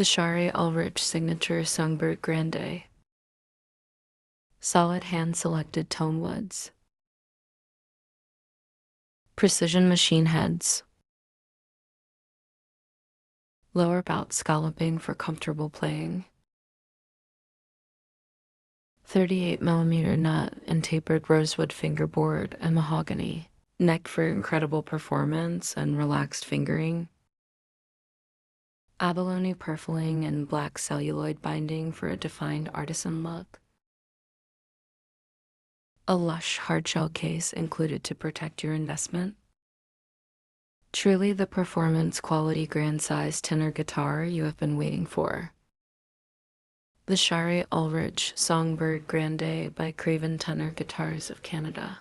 The Shari Ulrich signature Songbird Grande. Solid hand-selected tone woods. Precision machine heads. Lower bout scalloping for comfortable playing. 38mm nut and tapered rosewood fingerboard and mahogany. Neck for incredible performance and relaxed fingering. Abalone purfling and black celluloid binding for a defined artisan look. A lush hardshell case included to protect your investment. Truly the performance quality grand size tenor guitar you have been waiting for. The Shari Ulrich Songbird Grande by Craven Tenor Guitars of Canada.